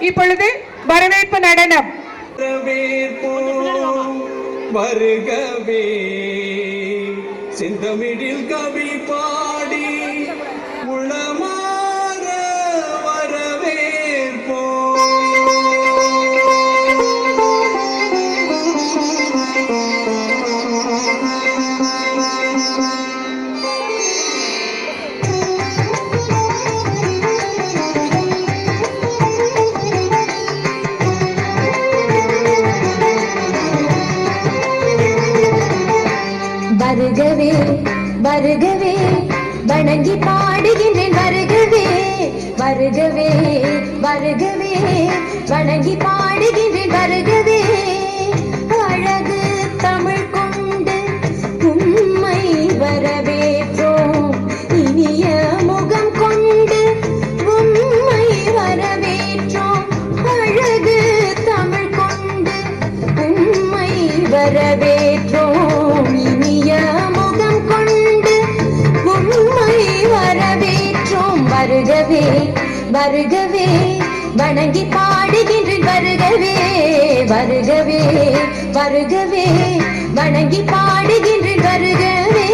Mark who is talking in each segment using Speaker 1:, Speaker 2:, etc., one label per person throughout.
Speaker 1: இப்பொழுது வரவேற்பு நடனம்.
Speaker 2: வருகவே செந்தமிழில் கவி பாடி உளமாற வரவேற்போ.
Speaker 3: வருகவே வருகவே வணங்கி பாடுகின்றேன். வருகவே வருகவே வருகவே வணங்கி பாடுகின்றேன். வருகவே அழகு தமிழ் கொண்டு உம்மை வரவேற்றோம். இனிய முகம் கொண்டு உம்மை வரவேற்றோம். அழகு தமிழ் கொண்டு உம்மை வரவேற்றோம். வருகவே வருகவே வணங்கி பாடுகின்றேன். வருகவே வருகவே வருகவே வணங்கி பாடுகின்றேன். வருகவே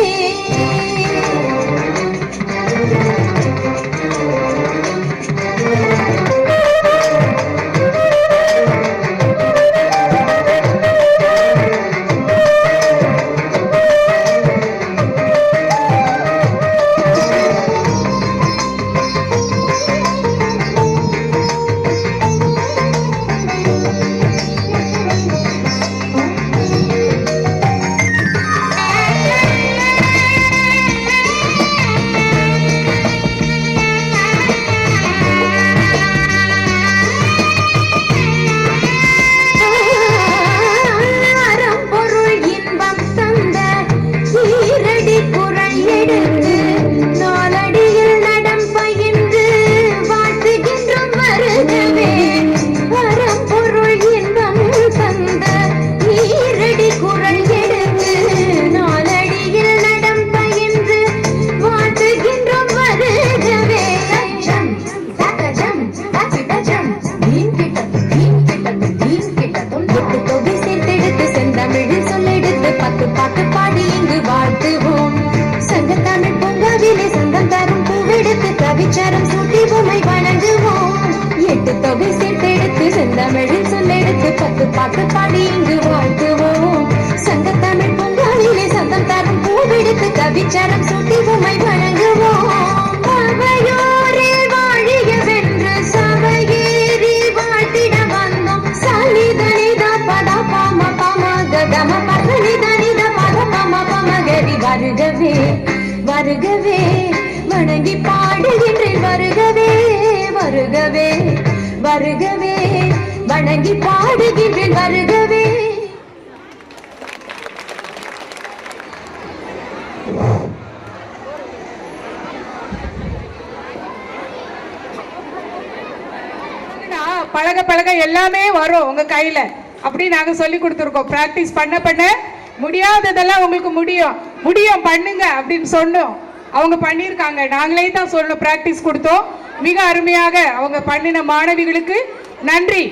Speaker 3: கவிச்சாரம் சூட்டி உம்மை வணங்குவோம். 8 தொகை சேர்த்தெடுத்து செந்தமிழில் சொல்லெடுத்து 10 பாட்டு பாடி இங்கு வாழ்த்துவோம். சங்கத்தமிழ் பொங்கலிலே சந்தம் தரும் பூவெடுத்து கவிச்சாரம் சூட்டி உம்மை வணங்குவோம். அவையோரில் வாழியவென்று சபையேறி வாழ்த்திட வந்தோம். சனிதனித பத பம பம கம பதனிதனித பத பம பம கரி. வருகவே வருகவே வணங்கி பாடுகின்றேன். வருகவே வருகவே வருகவே வணங்கி பாடுகின்றேன். வருகவே
Speaker 1: பழக பழக எல்லாமே வரும் உங்க கையில. அப்படி நாங்க சொல்லி கொடுத்துருக்கோம். பிராக்டிஸ் பண்ண பண்ண முடியாததெல்லாம் உங்களுக்கு முடியும் முடியும் பண்ணுங்க அப்படின்னு சொன்னோம். அவங்க பண்ணியிருக்காங்க. நாங்களே தான் சொல்லணும், பிராக்டிஸ் கொடுத்தோம். மிக அருமையாக அவங்க பண்ணின மாணவிகளுக்கு நன்றி.